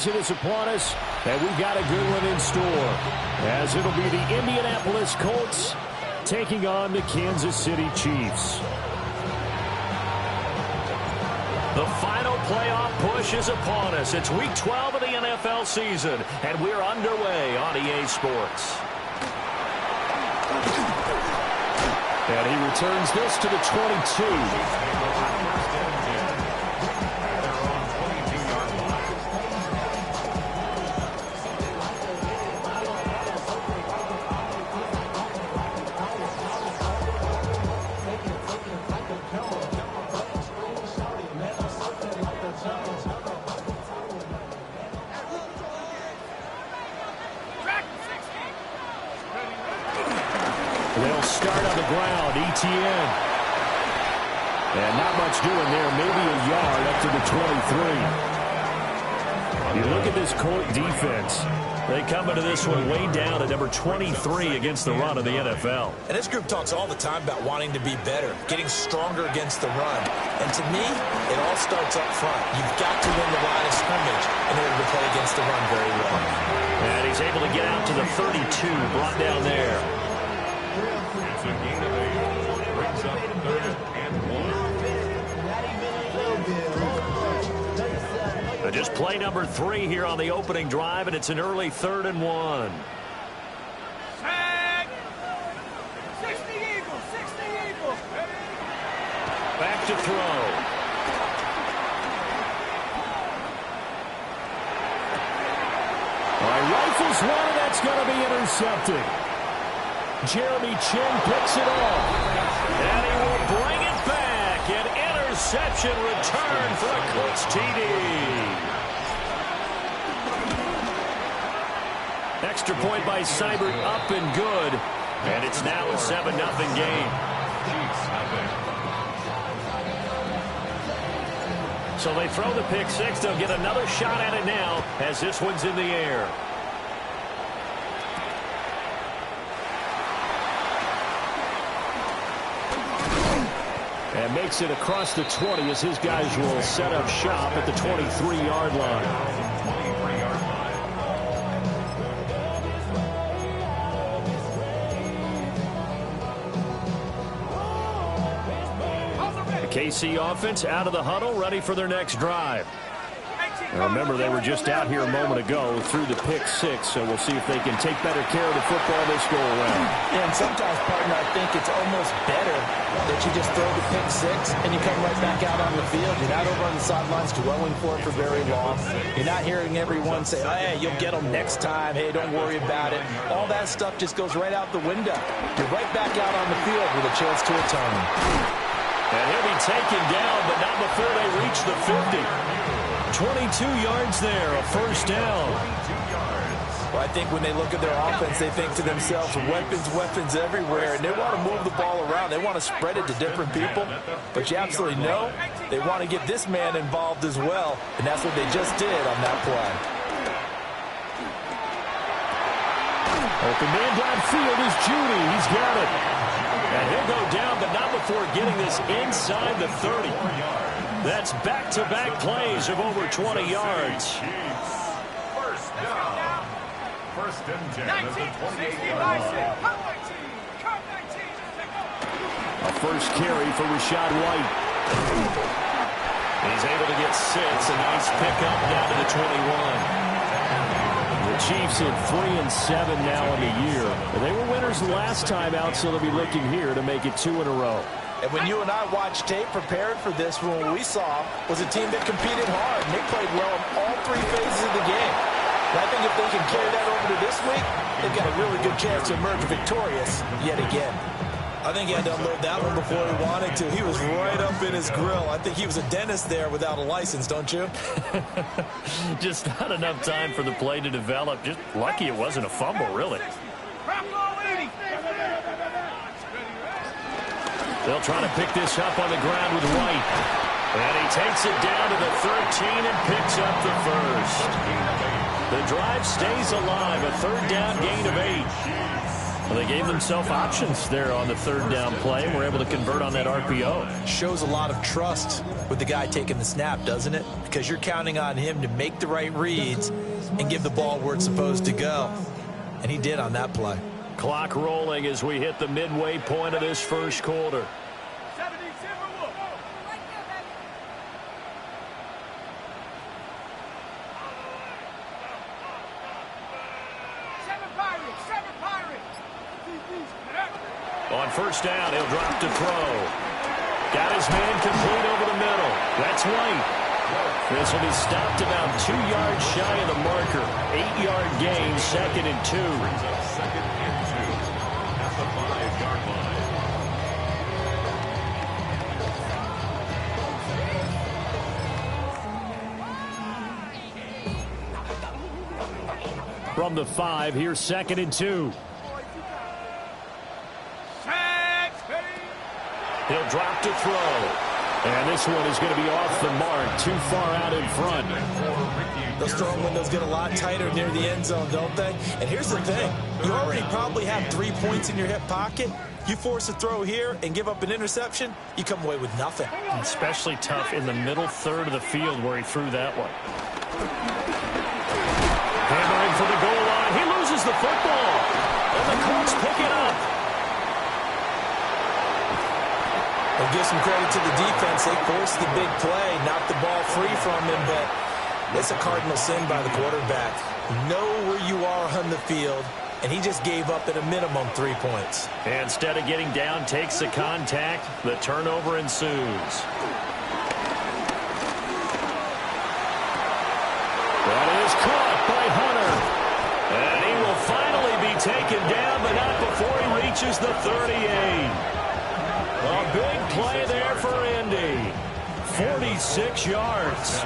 It is upon us, and we've got a good one in store, as it'll be the Indianapolis Colts taking on the Kansas City Chiefs. The final playoff push is upon us. It's Week 12 of the NFL season, and we're underway on EA Sports. And he returns this to the 22. They'll start on the ground, ETN. And not much doing there, maybe a yard up to the 23. You look at this Colt defense. They come into this one way down at number 23 against the run of the NFL. And this group talks all the time about wanting to be better, getting stronger against the run. And to me, it all starts up front. You've got to win the line of scrimmage in order to play against the run very well. And he's able to get out to the 32, brought down there. It's a gain of 8. Brings up 3rd and 1. Just play number 3 here on the opening drive, and it's an early 3rd and 1. Tag! 60 Eagles, 60 Eagles. Back to throw. All right, rifles one, and that's going to be intercepted. Jeremy Chin picks it off. And he will bring it back. An interception return for a Colts TD. Extra point by Seibert, up and good. And it's now a 7-0 game. So they throw the pick six. They'll get another shot at it now as this one's in the air. And makes it across the 20 as his guys will set up shop at the 23-yard line. The KC offense out of the huddle, ready for their next drive. Now remember, they were just out here a moment ago through the pick six, so we'll see if they can take better care of the football this go around. Yeah, and sometimes, partner, I think it's almost better that you just throw the pick six and you come right back out on the field. You're not over on the sidelines dwelling for it for very long. You're not hearing everyone say, oh, hey, you'll get them next time. Hey, don't worry about it. All that stuff just goes right out the window. You're right back out on the field with a chance to atone. And he'll be taken down, but not before they reach the 50. 22 yards there, a first down. Well, I think when they look at their offense, they think to themselves, weapons everywhere, and they want to move the ball around. They want to spread it to different people, but you absolutely know they want to get this man involved as well, and that's what they just did on that play. Open man downfield is Judy. He's got it. And he'll go down, but not before getting this inside the 30. That's back-to-back plays of over 20 yards. First down. First and 10 at the 28-yard line. A first carry for Rachaad White. He's able to get 6. A nice pickup down to the 21. The Chiefs at 3-7 now in the year. They were winners last time out, so they'll be looking here to make it 2 in a row. And when you and I watched tape prepared for this, what we saw was a team that competed hard. And they played well in all 3 phases of the game. And I think if they can carry that over to this week, they've got a really good chance to emerge victorious yet again. I think he had to unload that one before he wanted to. He was right up in his grill. I think he was a dentist there without a license, don't you? Just not enough time for the play to develop. Just lucky it wasn't a fumble, really. They'll try to pick this up on the ground with White. And he takes it down to the 13 and picks up the first. The drive stays alive. A 3rd down gain of 8. Well, they gave themselves options there on the third down play and were able to convert on that RPO. Shows a lot of trust with the guy taking the snap, doesn't it? Because you're counting on him to make the right reads and give the ball where it's supposed to go. And he did on that play. Clock rolling as we hit the midway point of this first quarter. On first down, he'll drop to throw. Got his man complete over the middle. That's White. This will be stopped about 2 yards shy of the marker. 8-yard gain, 2nd and 2. Second and 2 at the 5-yard line. From the 5, here's 2nd and 2. He'll drop to throw. And this one is going to be off the mark, too far out in front. Those throwing windows get a lot tighter near the end zone, don't they? And here's the thing. You already probably have 3 points in your hip pocket. You force a throw here and give up an interception, you come away with nothing. Especially tough in the middle third of the field where he threw that one. Hammering for the goal line. He loses the football. And the Colts pick it up. We'll give some credit to the defense. They forced the big play, knocked the ball free from him, but it's a cardinal sin by the quarterback. Know where you are on the field, and he just gave up at a minimum 3 points. And instead of getting down, takes the contact. The turnover ensues. That is caught by Hunter. And he will finally be taken down, but not before he reaches the 38. A big play there for Indy. 46 yards.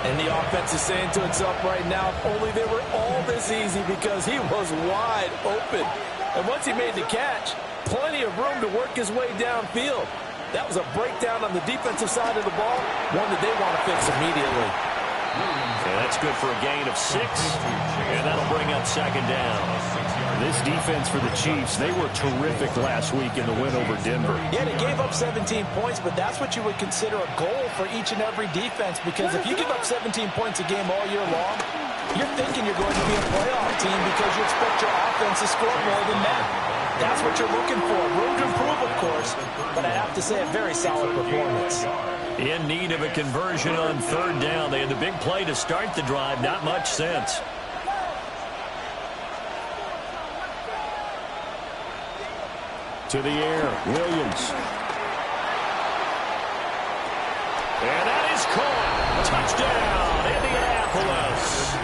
And the offense is saying to itself right now, if only they were all this easy, because he was wide open. And once he made the catch, plenty of room to work his way downfield. That was a breakdown on the defensive side of the ball, one that they want to fix immediately. And that's good for a gain of 6. And that'll bring up 2nd down. This defense for the Chiefs, they were terrific last week in the win over Denver. Yeah, they gave up 17 points, but that's what you would consider a goal for each and every defense, because if you give up 17 points a game all year long, you're thinking you're going to be a playoff team because you expect your offense to score more than that. That's what you're looking for. Room to improve, of course, but I have to say a very solid performance. In need of a conversion on 3rd down. They had the big play to start the drive. Not much sense. To the air, Williams. And that is caught. Touchdown, Indianapolis.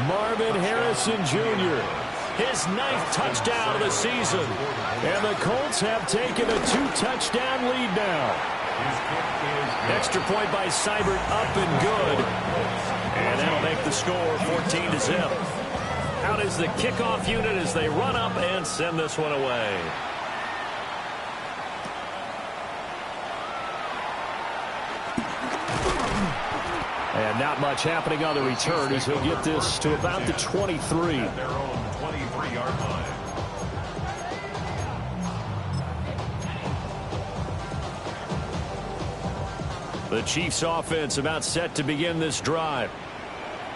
Marvin Harrison Jr., his 9th touchdown of the season. And the Colts have taken a 2-touchdown lead now. Extra point by Seibert, up and good. And that'll make the score 14-0. Out is the kickoff unit as they run up and send this one away. And not much happening on the return as he'll get this to about the 23. Their own 23-yard line. The Chiefs offense about set to begin this drive.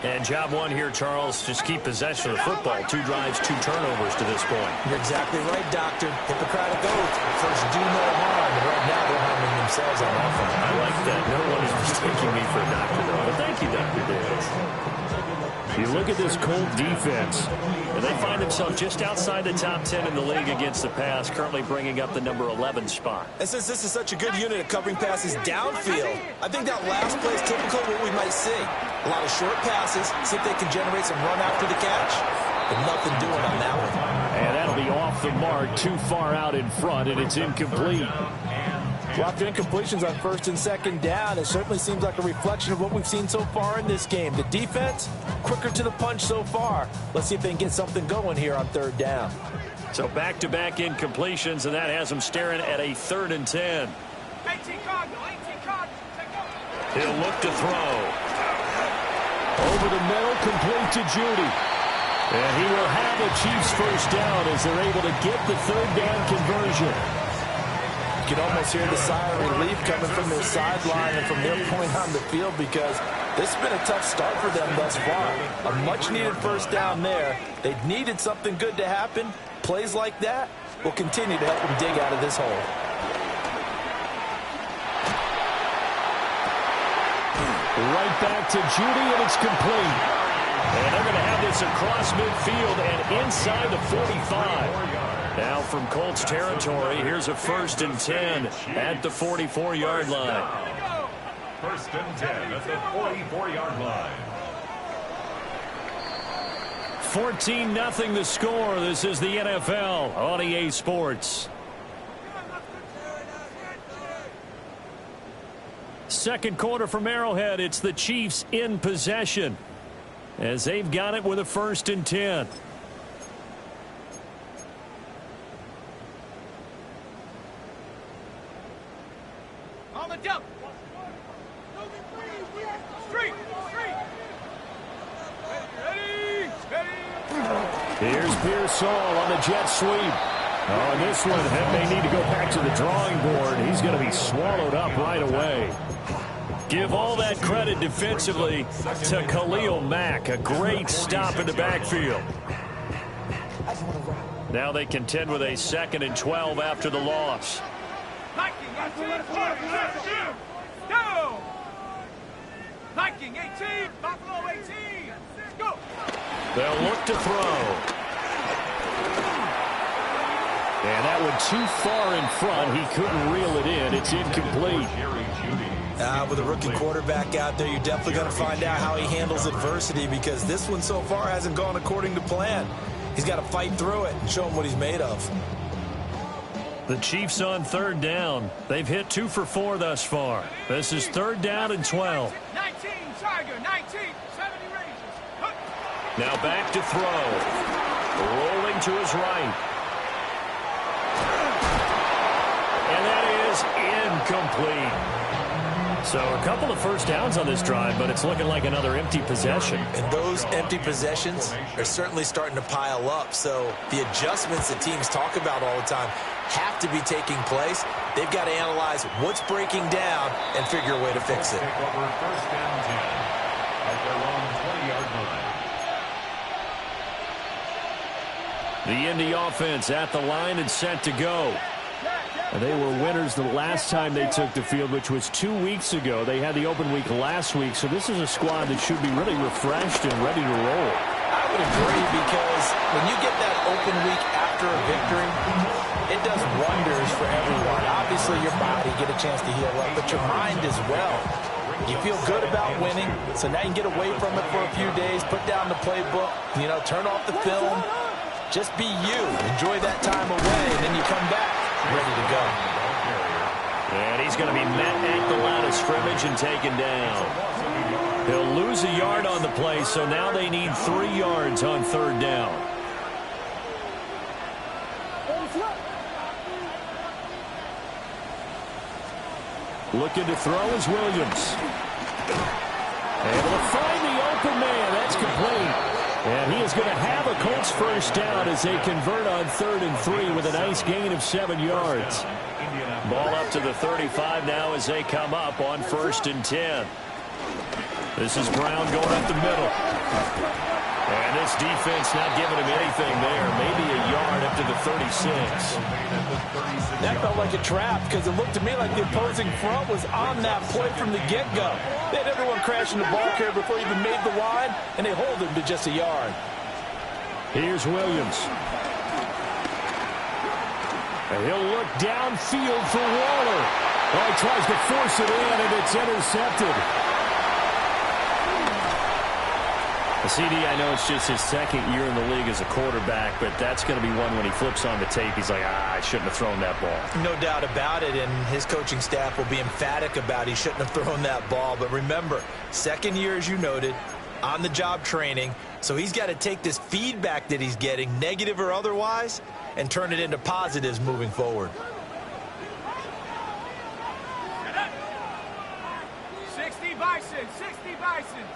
And job one here, Charles, just keep possession of the football. 2 drives, 2 turnovers to this point. You're exactly right, Doctor. Hippocratic oath. First, do no harm. And right now, they're harming themselves on offense. I like that. No one is mistaking me for a doctor, though. But thank you, Dr. Davis. You look at this Colt defense, and they find themselves just outside the top 10 in the league against the pass, currently bringing up the number 11 spot. And since this is such a good unit of covering passes downfield, I think that last play is typical of what we might see. A lot of short passes, see if they can generate some run after the catch, but nothing doing on that one. And that'll be off the mark, too far out in front, and it's incomplete. Dropped incompletions on 1st and 2nd down. It certainly seems like a reflection of what we've seen so far in this game. The defense, quicker to the punch so far. Let's see if they can get something going here on 3rd down. So back-to-back incompletions, and that has them staring at a 3rd and 10. He'll look to throw. Over the middle, complete to Judy. And he will have the Chiefs first down as they're able to get the third down conversion. You can almost hear the sigh of relief coming from their sideline and from their point on the field, because this has been a tough start for them thus far. A much-needed first down there. They needed something good to happen. Plays like that will continue to help them dig out of this hole. Right back to Judy, and it's complete. And they're going to have this across midfield and inside the 45. Now from Colts territory, here's a 1st and 10 at the 44-yard line. 1st and 10 at the 44-yard line. 14-0 the score. This is the NFL on EA Sports. Second quarter from Arrowhead. It's the Chiefs in possession as they've got it with a 1st and 10. On the jump. Straight. Here's Pearsall on the jet sweep. Oh, and this one may need to go back to the drawing board. He's going to be swallowed up right away. Give all that credit defensively to Khalil Mack. A great stop in the backfield. Now they contend with a 2nd and 12 after the loss. Viking 18, Buffalo 18. Go. They'll look to throw. And that one too far in front. He couldn't reel it in. It's incomplete. With a rookie quarterback out there, you're definitely going to find out how he handles adversity, because this one so far hasn't gone according to plan. He's got to fight through it and show him what he's made of. The Chiefs on 3rd down. They've hit 2 for 4 thus far. This is 3rd down and 12. 19, Tiger, 19, 70 Rangers. Now back to throw. Rolling to his right. And that is incomplete. So a couple of first downs on this drive, but it's looking like another empty possession. And those empty possessions are certainly starting to pile up. So the adjustments that teams talk about all the time have to be taking place. They've got to analyze what's breaking down and figure a way to fix it. Take over 1st and 10 at their long 20-yard line. The Indy offense at the line and set to go. And they were winners the last time they took the field, which was 2 weeks ago. They had the open week last week, so this is a squad that should be really refreshed and ready to roll. I would agree, because when you get that open week after a victory, it does wonders for everyone. Obviously, your body get a chance to heal up, but your mind as well. You feel good about winning, so now you can get away from it for a few days, put down the playbook, turn off the film. Just be you. Enjoy that time away, and then you come back ready to go. And he's going to be met at the line of scrimmage and taken down. He'll lose a yard on the play, so now they need 3 yards on 3rd down. Looking to throw is Williams. Able to find the open man. That's complete. And he is going to have a Colts first down as they convert on 3rd and 3 with a nice gain of 7 yards. Ball up to the 35 now as they come up on 1st and 10. This is Brown going up the middle. And this defense not giving him anything there. Maybe a yard up to the 36. That felt like a trap, because it looked to me like the opposing front was on that play from the get-go. They had everyone crashing the ball carrier before he even made the line, and they hold him to just a yard. Here's Williams. And he'll look downfield for Waller. Oh, he tries to force it in, and it's intercepted. CD, I know it's just his 2nd year in the league as a quarterback, but that's going to be one when he flips on the tape. He's like, I shouldn't have thrown that ball. No doubt about it, and his coaching staff will be emphatic about he shouldn't have thrown that ball. But remember, 2nd year, as you noted, on-the-job training, so he's got to take this feedback that he's getting, negative or otherwise, and turn it into positives moving forward. 60 Bison, 60 Bison.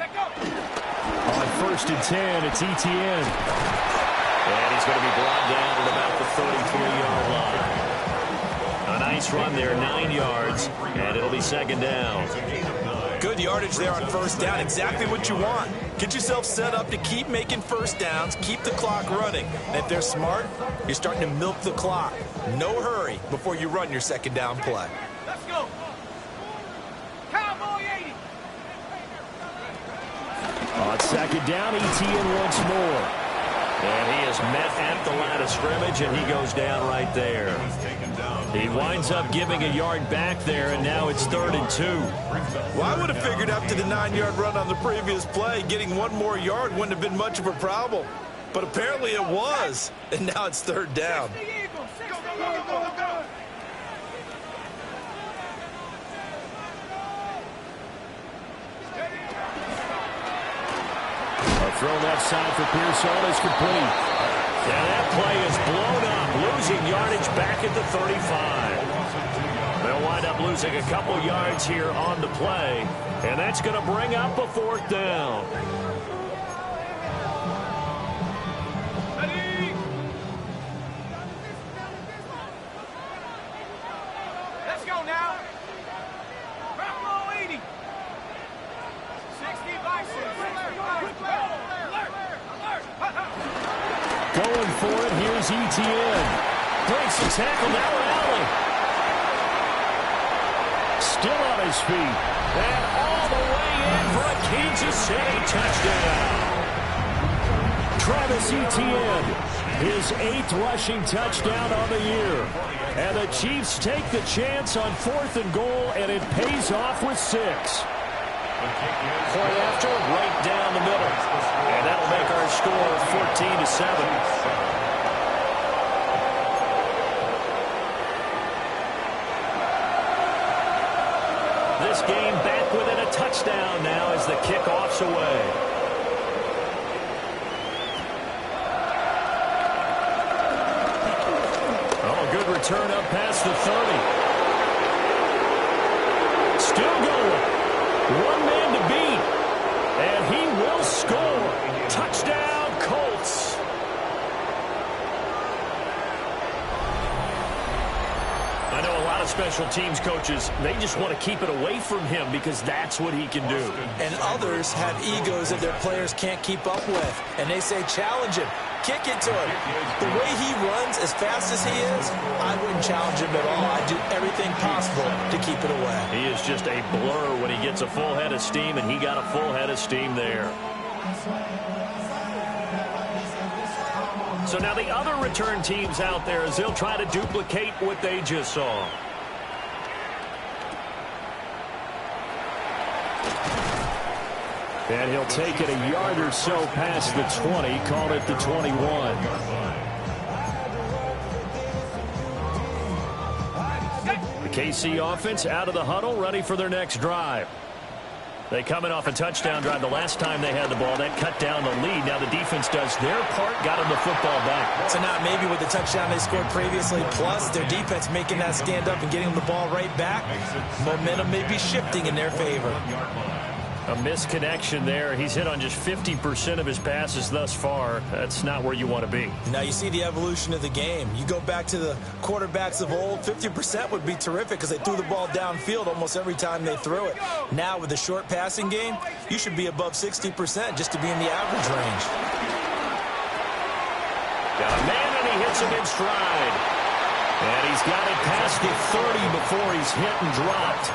On 1st and 10, it's Etienne. And he's going to be brought down at about the 33-yard line. A nice run there, 9 yards, and it'll be 2nd down. Good yardage there on 1st down. Exactly what you want. Get yourself set up to keep making 1st downs, keep the clock running. And if they're smart, you're starting to milk the clock. No hurry before you run your 2nd down play. Let's go. Cowboy 80. On 2nd down, Etienne once more. And he is met at the line of scrimmage, and he goes down right there. He winds up giving a yard back there, and now it's 3rd and 2. Well, I would have figured after the 9-yard run on the previous play, getting 1 more yard wouldn't have been much of a problem. But apparently it was, and now it's 3rd down. Throw left side for Pearson is complete. And that play is blown up, losing yardage back at the 35. They'll wind up losing a couple yards here on the play, and that's going to bring up a 4th down. Let's go now. Bravo 80. 65. Going for it, here's Etienne. Breaks the tackle, now Allen. Still on his feet. And all the way in for a Kansas City touchdown. Travis Etienne, his 8th rushing touchdown on the year. And the Chiefs take the chance on 4th and goal, and it pays off with 6. Point after, right down the middle. And that'll make our score 14-7. This game back within a touchdown now as the kickoff's away. Oh, good return up past the 30. Still going. 1 man to beat, and he will score. Touchdown, Colts. I know a lot of special teams coaches, they just want to keep it away from him because that's what he can do. And others have egos that their players can't keep up with, and they say challenge him. Kick it to him. The way he runs as fast as he is, I wouldn't challenge him at all. I'd do everything possible to keep it away. He is just a blur when he gets a full head of steam, and he got a full head of steam there. So now the other return teams out there as they'll try to duplicate what they just saw. And he'll take it a yard or so past the 20, call it the 21. The KC offense out of the huddle, ready for their next drive. They coming off a touchdown drive the last time they had the ball. That cut down the lead. Now the defense does their part, got them the football back. So now maybe with the touchdown they scored previously, plus their defense making that stand up and getting them the ball right back, momentum may be shifting in their favor. A misconnection there. He's hit on just 50% of his passes thus far. That's not where you want to be. Now you see the evolution of the game. You go back to the quarterbacks of old, 50% would be terrific because they threw the ball downfield almost every time they threw it. Now with the short passing game, you should be above 60% just to be in the average range. Got a man and he hits him in stride. And he's got it past the 30 before he's hit and dropped.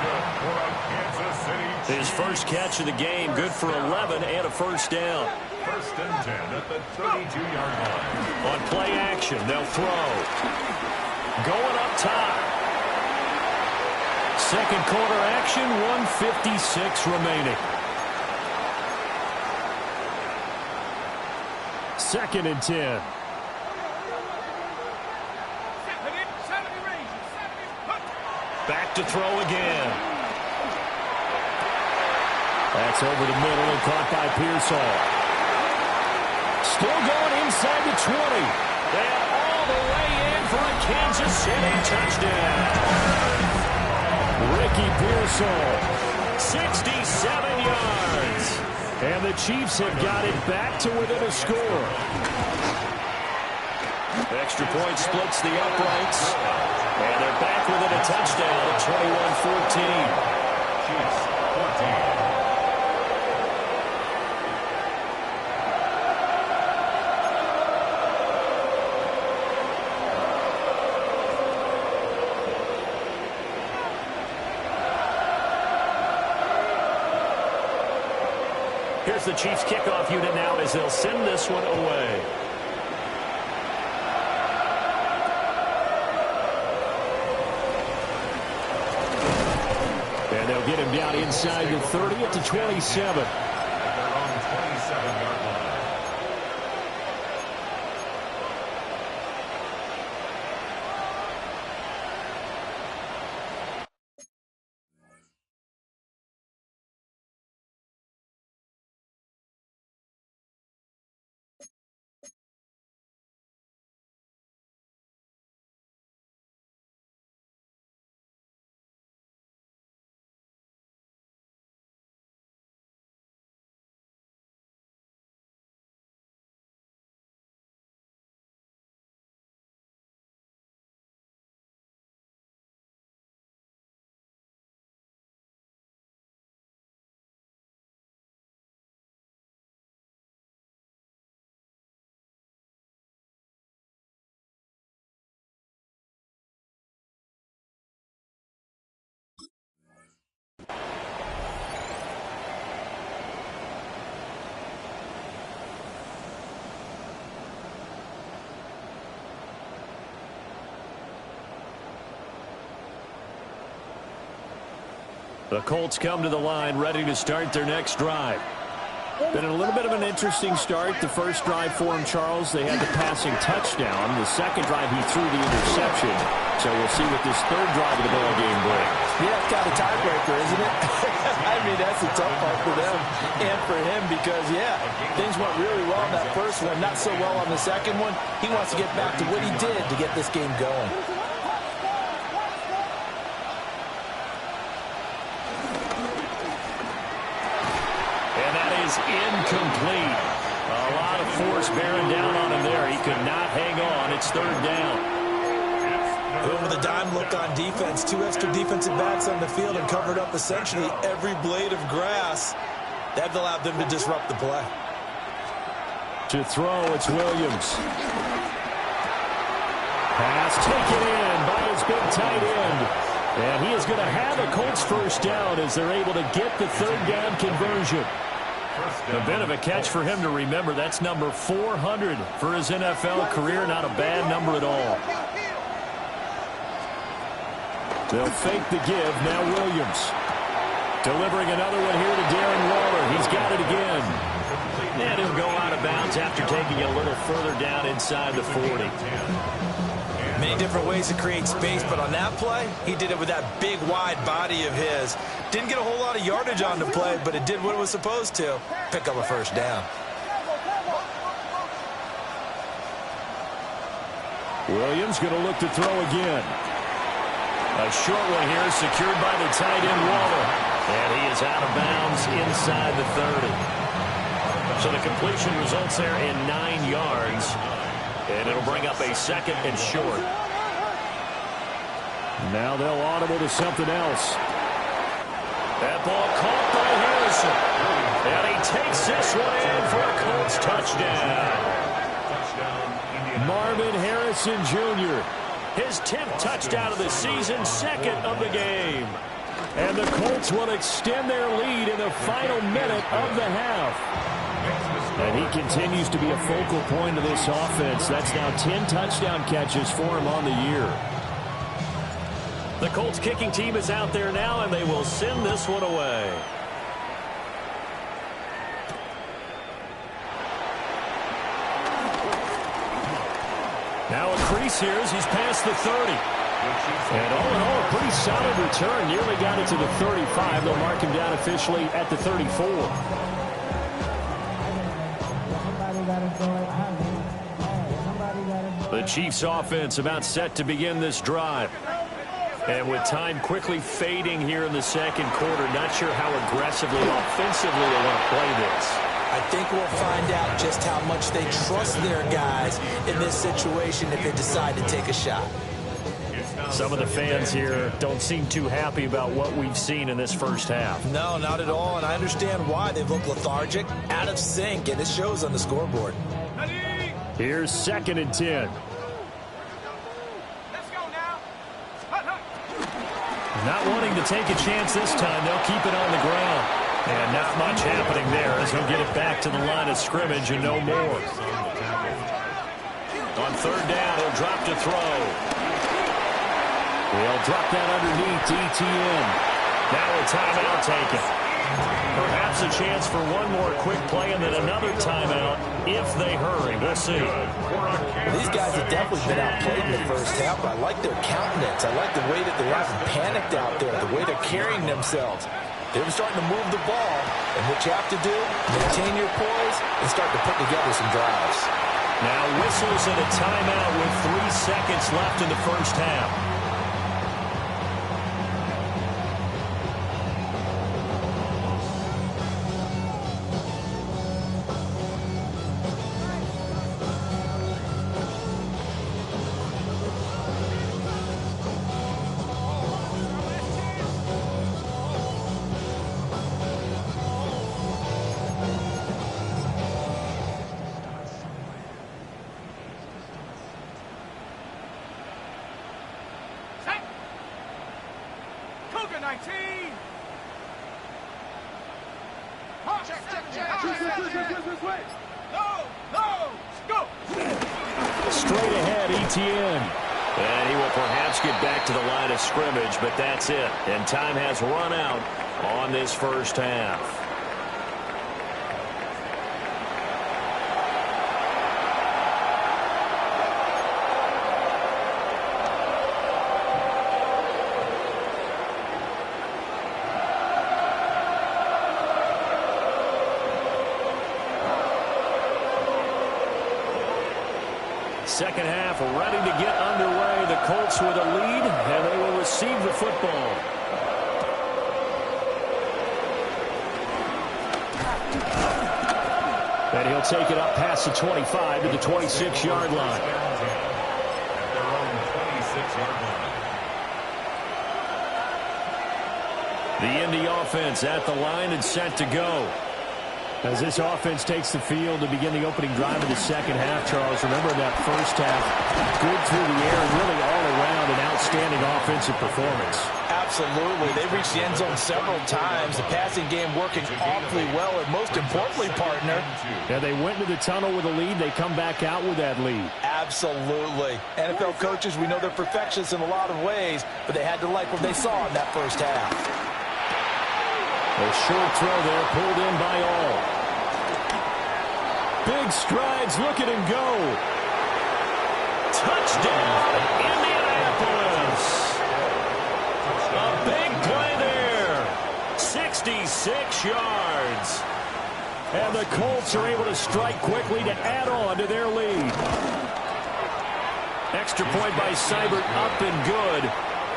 His first catch of the game, good for 11 and a first down. 1st and 10 at the 32-yard line. On play action, they'll throw. Going up top. Second quarter action, 1:56 remaining. 2nd and 10. Back to throw again. That's over the middle and caught by Pearsall. Still going inside the 20. And all the way in for a Kansas City touchdown. Ricky Pearsall, 67 yards. And the Chiefs have got it back to within a score. Extra point splits the uprights. And they're back within a touchdown at 21-14. Chiefs 14. Here's the Chiefs kickoff unit now as they'll send this one away. And they'll get him down inside the 30 at the 27. At their own 27-yard line. The Colts come to the line ready to start their next drive. Been a little bit of an interesting start. The first drive for him, Charles, they had the passing touchdown. The second drive, he threw the interception. So we'll see what this third drive of the ball game brings. Yeah, it's kind of a tiebreaker, isn't it? I mean, that's the tough part for them and for him because, yeah, things went really well in that first one, not so well on the second one. He wants to get back to what he did to get this game going. Incomplete. A lot of force bearing down on him there. He could not hang on. It's third down. Boom with a dime look on defense. Two extra defensive backs on the field and covered up essentially every blade of grass. That allowed them to disrupt the play. To throw, it's Williams. Pass taken in by his big tight end. And he is going to have a Colts first down as they're able to get the third down conversion. A bit of a catch for him to remember. That's number 400 for his NFL career. Not a bad number at all. They'll fake the give. Now Williams. Delivering another one here to Darren Waller. He's got it again. And he'll go out of bounds after taking it a little further down inside the 40. Many different ways to create space, but on that play, he did it with that big, wide body of his. Didn't get a whole lot of yardage on the play, but it did what it was supposed to. Pick up a first down. Williams going to look to throw again. A short one here secured by the tight end Waller. And he is out of bounds inside the 30. So the completion results there in 9 yards. And it'll bring up a second and short. Now they'll audible to something else. That ball caught by Harrison. And he takes this one in for a Colts touchdown. Marvin Harrison Jr. His 10th touchdown of the season, second of the game. And the Colts will extend their lead in the final minute of the half. And he continues to be a focal point of this offense. That's now 10 touchdown catches for him on the year. The Colts kicking team is out there now, and they will send this one away. Now a crease here as he's past the 30. And all in all, a pretty solid return. Nearly got it to the 35. They'll mark him down officially at the 34. The Chiefs offense about set to begin this drive. And with time quickly fading here in the second quarter, not sure how aggressively, offensively they want to play this. I think we'll find out just how much they trust their guys in this situation if they decide to take a shot. Some of the fans here don't seem too happy about what we've seen in this first half. No, not at all, and I understand why. They've looked lethargic, out of sync, and it shows on the scoreboard. Here's 2nd and 10. Let's go now. Not wanting to take a chance this time, they'll keep it on the ground. And not much happening there as he'll get it back to the line of scrimmage and no more. On 3rd down, he'll drop to throw. He'll drop that underneath to ETN. Now a timeout taken. Perhaps a chance for one more quick play and then another timeout if they hurry. We'll see. These guys have definitely been outplayed in the first half. I like their countenance. I like the way that they haven't panicked out there, the way they're carrying themselves. They're starting to move the ball, and what you have to do, maintain your poise and start to put together some drives. Now whistles and a timeout with 3 seconds left in the first half. Cougar 19. No, go. Straight ahead, ETN. And he will perhaps get back to the line of scrimmage, but that's it. And time has run out on this first half. Second half ready to get underway. The Colts with a lead, and they will receive the football. And he'll take it up past the 25 to the 26-yard line. At their own 26-yard line. The Indy offense at the line and set to go. As this offense takes the field to begin the opening drive of the second half, Charles, remember that first half, good through the air, really all around an outstanding offensive performance. Absolutely. They reached the end zone several times. The passing game working awfully well, and most importantly, partner. Yeah, they went into the tunnel with a lead. They come back out with that lead. Absolutely. NFL coaches, we know they're perfectionists in a lot of ways, but they had to like what they saw in that first half. A short throw there, pulled in by all. Big strides, look at him go. Touchdown, Indianapolis. A big play there. 66 yards. And the Colts are able to strike quickly to add on to their lead. Extra point by Seibert, up and good.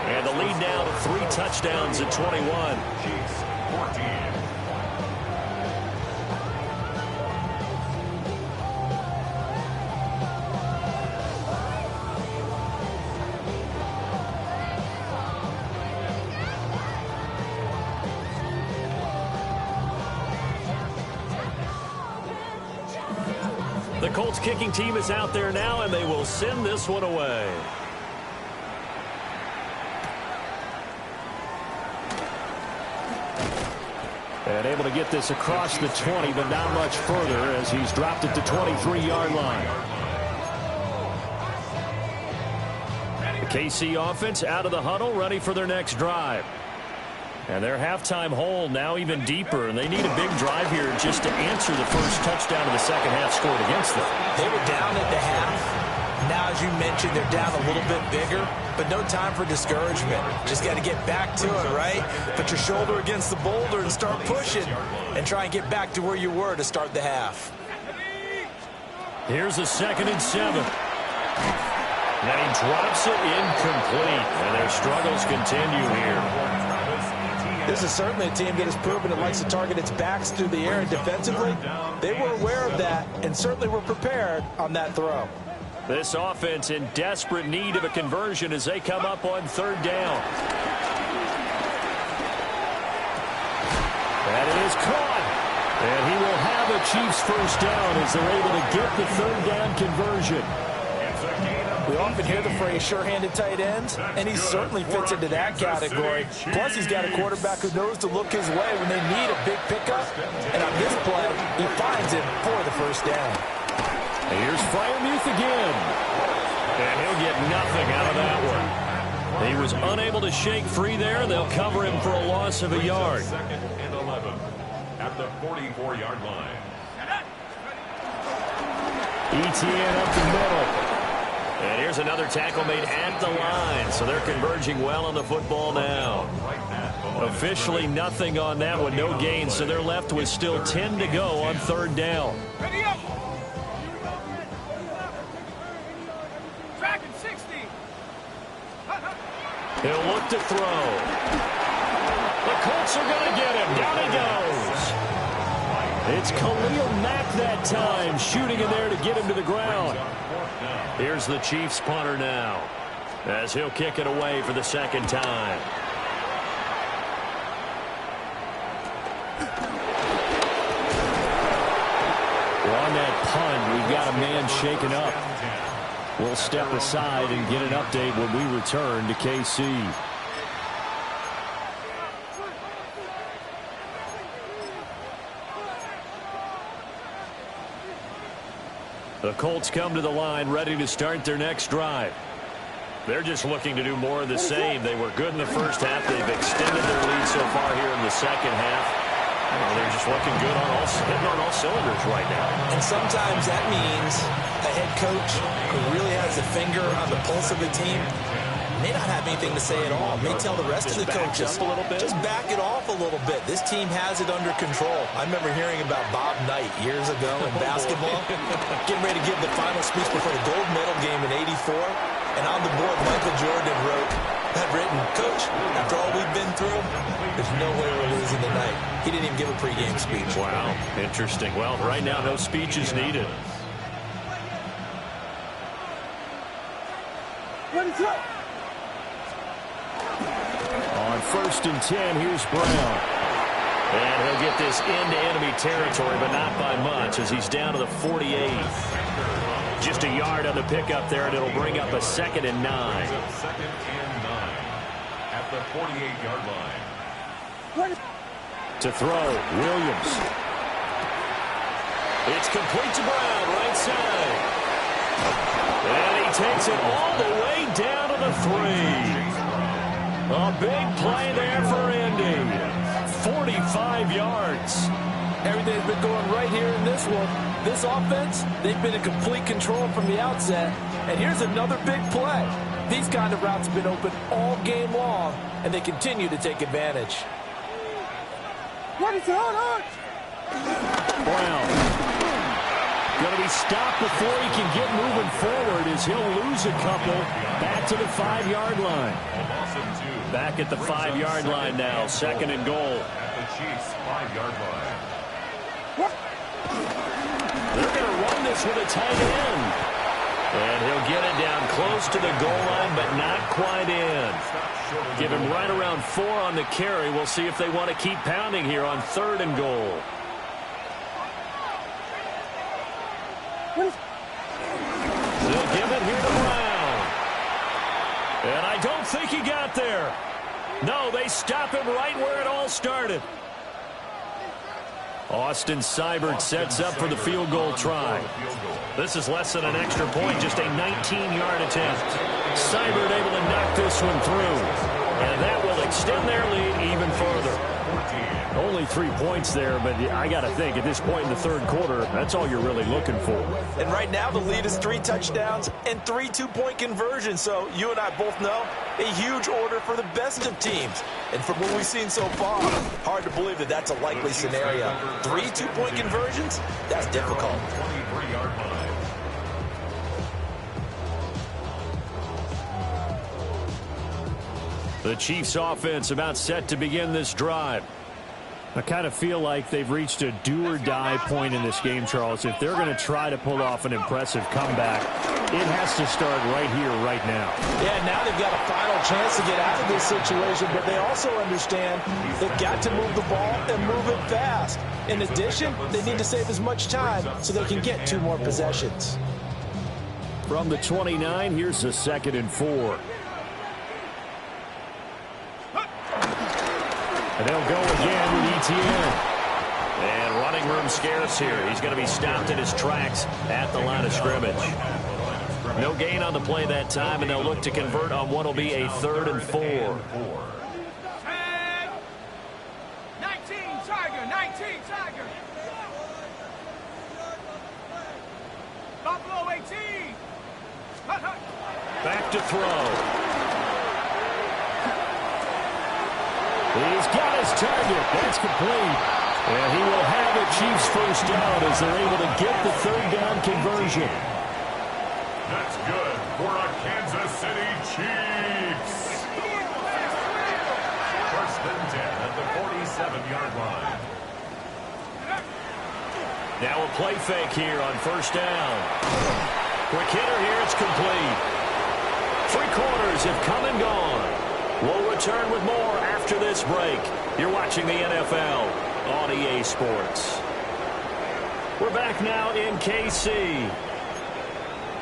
And the lead now to 3 touchdowns at 21. Chiefs 14. The Colts kicking team is out there now, and they will send this one away. And able to get this across the 20, but not much further as he's dropped it to 23-yard line. The KC offense out of the huddle, ready for their next drive. And their halftime hole now even deeper, and they need a big drive here just to answer the first touchdown of the second half scored against them. They were down at the half. Now, as you mentioned, they're down a little bit bigger, but no time for discouragement. Just got to get back to it, right? Put your shoulder against the boulder and start pushing and try and get back to where you were to start the half. Here's a 2nd and 7. And then he drops it incomplete. And their struggles continue here. This is certainly a team that has proven it likes to target its backs through the air, and defensively, they were aware of that and certainly were prepared on that throw. This offense in desperate need of a conversion as they come up on third down. And it is caught. And he will have a Chiefs first down as they're able to get the third down conversion. We often hear the phrase sure-handed tight ends, and he certainly fits into that category. Plus, he's got a quarterback who knows to look his way when they need a big pickup. And on this play, he finds it for the first down. Here's Freiermuth again. And he'll get nothing out of that one. He was unable to shake free there. They'll cover him for a loss of a yard. Second and 11 at the 44-yard line. ETN up the middle. And here's another tackle made at the line. So they're converging well on the football now. Officially nothing on that one. No gain. So they're left with still 10 to go on third down. Ready up. Tracking 60. He'll look to throw. The Colts are going to get him. Down he goes. It's Khalil Mack that time, shooting in there to get him to the ground. Here's the Chiefs punter now, as he'll kick it away for the second time. On that punt, we've got a man shaken up. We'll step aside and get an update when we return to KC. The Colts come to the line ready to start their next drive. They're just looking to do more of the same. They were good in the first half. They've extended their lead so far here in the second half. They're just looking good hitting on all cylinders right now. And sometimes that means a head coach who really has a finger on the pulse of the team may not have anything to say at all. May tell the rest of the coaches, just back it off a little bit. This team has it under control. I remember hearing about Bob Knight years ago in basketball, getting ready to give the final speech before the gold medal game in '84. And on the board, Michael Jordan had written, "Coach, after all we've been through, there's no way we're losing tonight." He didn't even give a pregame speech. Wow, interesting. Well, right now, no speech is needed. On 1st and 10, here's Brown. And he'll get this into enemy territory, but not by much, as he's down to the 48. Just a yard on the pickup there, and it'll bring up a 2nd and 9. Second and 9 at the 48-yard line. To throw, Williams. It's complete to Brown, right side. And he takes it all the way down to the 3. A big play there for Indy. 45 yards. Everything's been going right here in this one. This offense, they've been in complete control from the outset. And here's another big play. These kind of routes have been open all game long, and they continue to take advantage. Brown. Going to be stopped before he can get moving forward as he'll lose a couple back to the 5-yard line. Back at the 5-yard line now, 2nd and goal. At the Chiefs' 5-yard line. They're going to run this with a tight end. And he'll get it down close to the goal line, but not quite in. Give him right around 4 on the carry. We'll see if they want to keep pounding here on 3rd and goal. They'll give it here to Brown. And I don't think he got there. No, they stop him right where it all started. Austin Seibert sets up for the field goal try. This is less than an extra point, just a 19-yard attempt. Seibert able to knock this one through. And that will extend their lead even further. Only 3 points there, but I got to think at this point in the 3rd quarter, that's all you're really looking for. And right now the lead is 3 touchdowns and 3 two-point conversions. So you and I both know a huge order for the best of teams. And from what we've seen so far, hard to believe that that's a likely scenario. 3 two-point conversions? That's difficult. 23-yard line. The Chiefs offense about set to begin this drive. I kind of feel like they've reached a do-or-die point in this game, Charles. If they're going to try to pull off an impressive comeback, it has to start right here, right now. Yeah, now they've got a final chance to get out of this situation, but they also understand they've got to move the ball and move it fast. In addition, they need to save as much time so they can get 2 more possessions. From the 29, here's a 2nd and 4. And they'll go again with ETN. And running room scarce here. He's going to be stopped in his tracks at the line of scrimmage. No gain on the play that time, and they'll look to convert on what will be a 3rd and 4. 19 Tiger, 19 Tiger. Buffalo 18. Back to throw. He's got his target. That's complete. And he will have the Chiefs first down as they're able to get the 3rd down conversion. That's good for a Kansas City Chiefs. 1st and 10 at the 47-yard line. Now a play fake here on 1st down. Quick hitter here. It's complete. 3 quarters have come and gone. We'll return with more after this break. You're watching the NFL on EA Sports. We're back now in KC.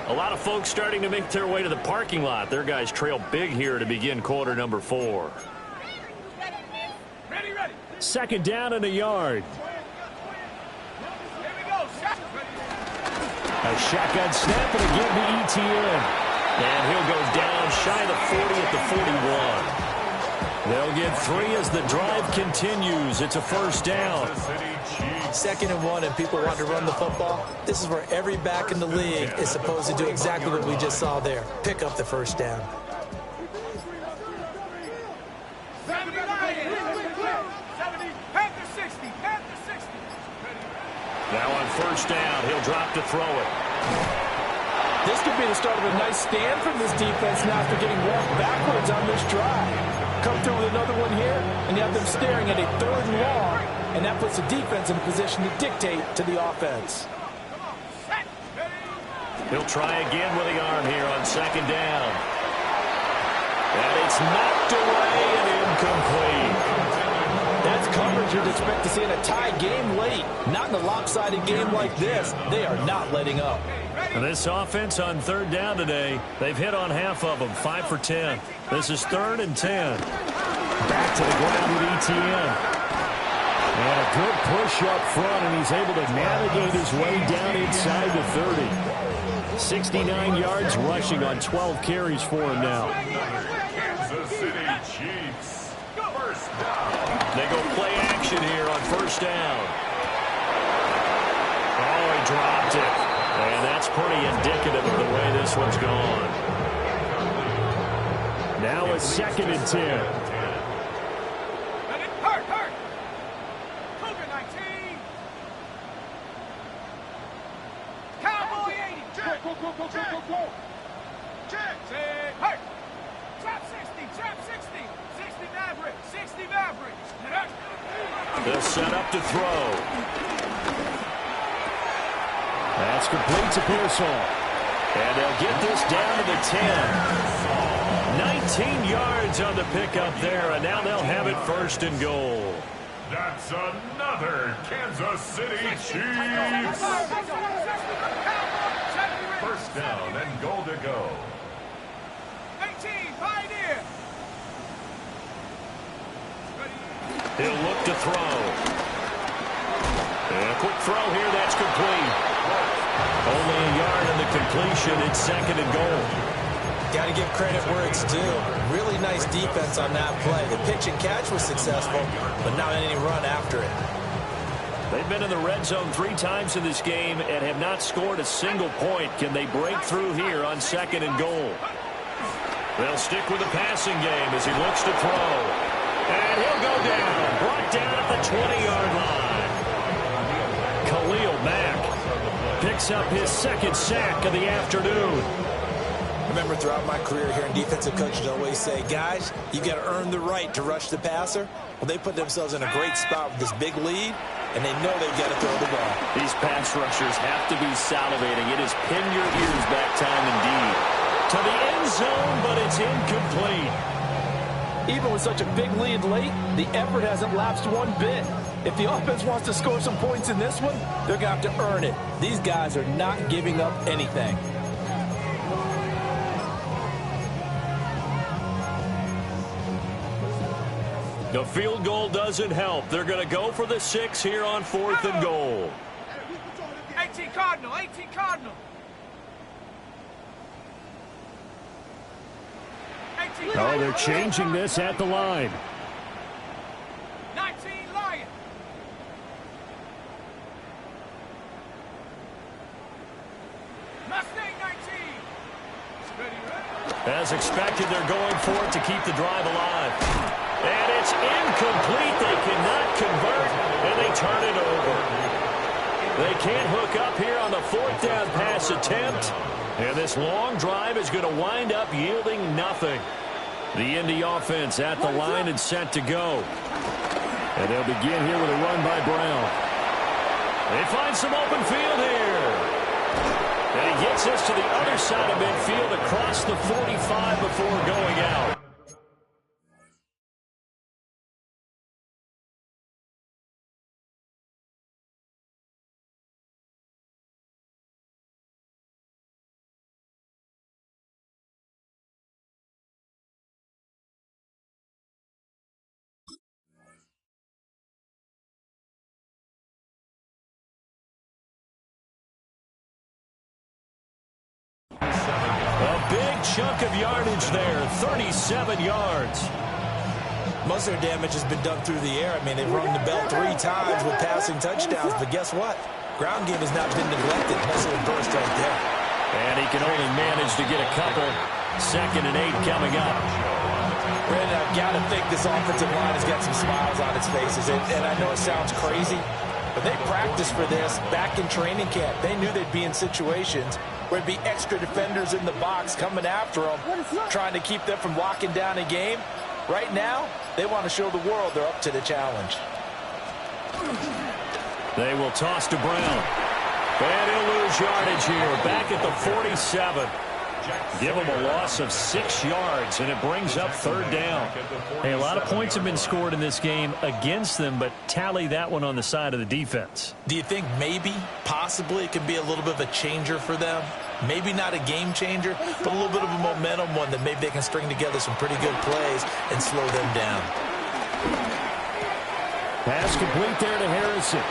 A lot of folks starting to make their way to the parking lot. Their guys trail big here to begin quarter number 4. Ready. 2nd down and a yard. Here we go. A shotgun snap and again to ETN. And he'll go down shy of the 40 at the 41. They'll get 3 as the drive continues. It's a 1st down. 2nd and 1, and people want to run the football. This is where every back in the league is supposed to do exactly what we just saw there. Pick up the 1st down. 70, Panther 60, Panther 60. Now on 1st down, he'll drop to throw it. This could be the start of a nice stand from this defense now after getting walked backwards on this drive. Come through with another one here, and you have them staring at a 3rd and long, and that puts the defense in a position to dictate to the offense. He'll try again with the arm here on 2nd down. And it's knocked away and incomplete. That's coverage you'd expect to see in a tie game late. Not in a lopsided game like this. They are not letting up. And this offense on 3rd down today, they've hit on half of them, 5 for 10. This is 3rd and 10. Back to the ground with ETN. And a good push up front, and he's able to navigate his way down inside the 30. 69 yards rushing on 12 carries for him now. Kansas City Chiefs. 1st down. They go play action here on 1st down. Oh, he dropped it. And that's pretty indicative of the way this one's gone. Now a 2nd and 10. Hurt. Cougar 19. Cowboy 80. Check. Go. Check. Hurt. Trap 60. 60 Maverick. They'll set up to throw. That's complete to Pearsall. And they'll get this down to the 10. 19 yards on the pickup there, and now they'll have it 1st and goal. That's another Kansas City Chiefs. 1st down and goal to go. 18, Pioneer. He'll look to throw. And a quick throw here, that's complete. Only a yard in the completion. It's 2nd and goal. Got to give credit where it's due. Really nice defense on that play. The pitch and catch was successful, but not any run after it. They've been in the red zone 3 times in this game and have not scored a single point. Can they break through here on 2nd and goal? They'll stick with the passing game as he looks to throw. And he'll go down. Brought down at the 20-yard line. Khalil Mack picks up his 2nd sack of the afternoon. remember throughout my career hearing defensive coaches always say, guys, you got to earn the right to rush the passer. Well, they put themselves in a great spot with this big lead, and they know they've got to throw the ball. These pass rushers have to be salivating. It is pin your ears back time indeed. To the end zone, but it's incomplete. Even with such a big lead late, the effort hasn't lapsed one bit. If the offense wants to score some points in this one, they're going to have to earn it. These guys are not giving up anything. The field goal doesn't help. They're going to go for the 6 here on 4th and goal. 18 Cardinal, 18 Cardinal. 18 Oh, they're changing this at the line. 19 Lion. Mustang 19. Ready, ready. As expected, they're going for it to keep the drive alive. And it's incomplete. They cannot convert, and they turn it over. They can't hook up here on the 4th down pass attempt. And this long drive is going to wind up yielding nothing. The Indy offense at the line and set to go. And they'll begin here with a run by Brown. They find some open field here. And he gets us to the other side of midfield across the 45 before going out. A big chunk of yardage there, 37 yards. Most of their damage has been done through the air. I mean, they've rung the bell 3 times with passing touchdowns, but guess what? Ground game has not been neglected. Nice little burst right there. And he can only manage to get a couple. 2nd and 8 coming up. Brandon, I've got to think this offensive line has got some smiles on its faces. And I know it sounds crazy, but they practiced for this back in training camp. They knew they'd be in situations where there'd be extra defenders in the box coming after them, trying to keep them from locking down a game. Right now, they want to show the world they're up to the challenge. They will toss to Brown. And he'll lose yardage here, back at the 47. Give him a loss of 6 yards, and it brings up 3rd down. Hey, a lot of points have been scored in this game against them, but tally that one on the side of the defense. Do you think maybe, possibly, it could be a little bit of a changer for them? Maybe not a game changer, but a little bit of a momentum one that maybe they can string together some pretty good plays and slow them down. Pass complete there to Harrison.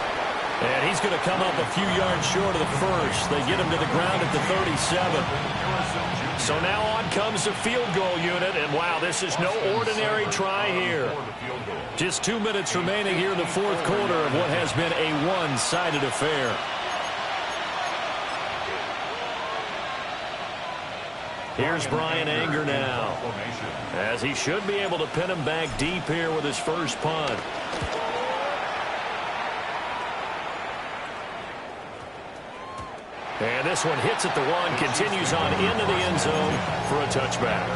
And he's going to come up a few yards short of the first. They get him to the ground at the 37. So now on comes the field goal unit. And, wow, this is no ordinary try here. Just 2 minutes remaining here in the 4th quarter of what has been a one-sided affair. Here's Brian Anger now, as he should be able to pin him back deep here with his first punt. And this one hits at the 1, continues on into the end zone for a touchback.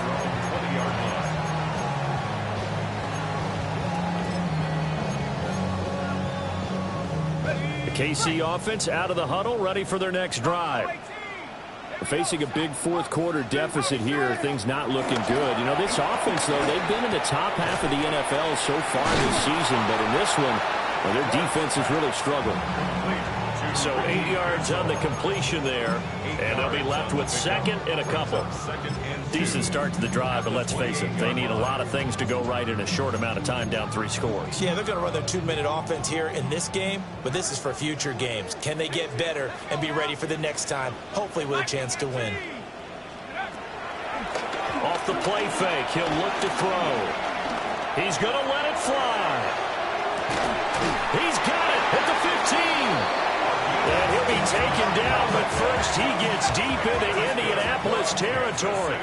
The KC offense out of the huddle, ready for their next drive. Facing a big 4th quarter deficit here, things not looking good. You know, this offense, though, they've been in the top half of the NFL so far this season, but in this one, well, their defense has really struggled. So 8 yards on the completion there, and they'll be left with 2nd and a couple. Decent start to the drive, but let's face it, they need a lot of things to go right in a short amount of time, down 3 scores. Yeah, they're going to run their 2-minute offense here in this game, but this is for future games. Can they get better and be ready for the next time, hopefully with a chance to win? Off the play fake, he'll look to throw. He's going to let it fly. He's got it at the 15. And he'll be taken down, but first he gets deep into Indianapolis territory.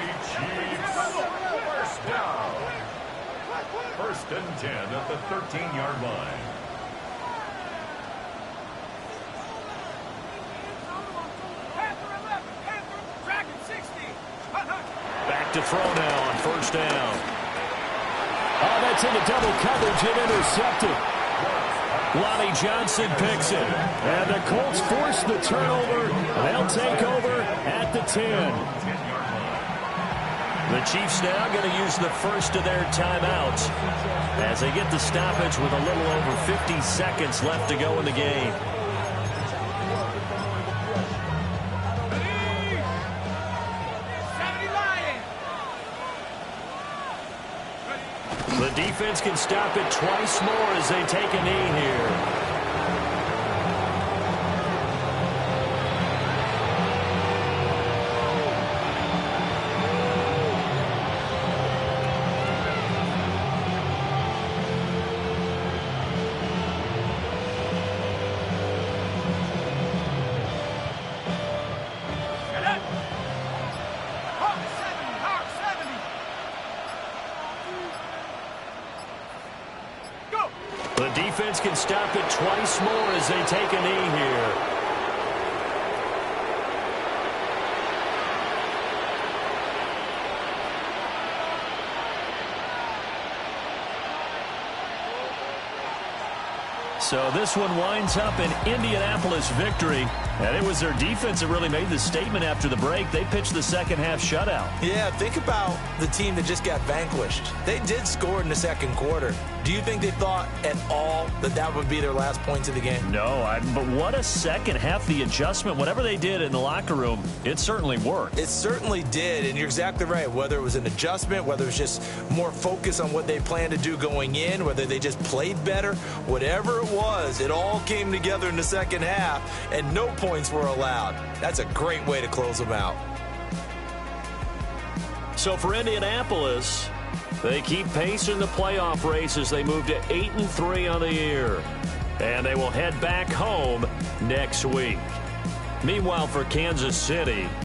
First down. 1st and 10 at the 13-yard line. Panther 11, Panther, Dragon 60. to throw now on first down. Oh, that's into double coverage and intercepted. Lonnie Johnson picks it. And the Colts force the turnover. They'll take over at the 10. The Chiefs now going to use the first of their timeouts as they get the stoppage with a little over 50 seconds left to go in the game. The defense can stop it twice more as they take a knee here. The defense can stop it twice more as they take a knee here. So this one winds up an Indianapolis victory. And it was their defense that really made the statement after the break. They pitched the second half shutout. Yeah, think about the team that just got vanquished. They did score in the second quarter. Do you think they thought at all that that would be their last points of the game? No, but what a second half. The adjustment, whatever they did in the locker room, it certainly worked. It certainly did, and you're exactly right. Whether it was an adjustment, whether it was just more focus on what they planned to do going in, whether they just played better, whatever it was, it all came together in the second half, and no points were allowed. That's a great way to close them out. So for Indianapolis, they keep pace in the playoff race as they move to 8-3 on the year. And they will head back home next week. Meanwhile, for Kansas City,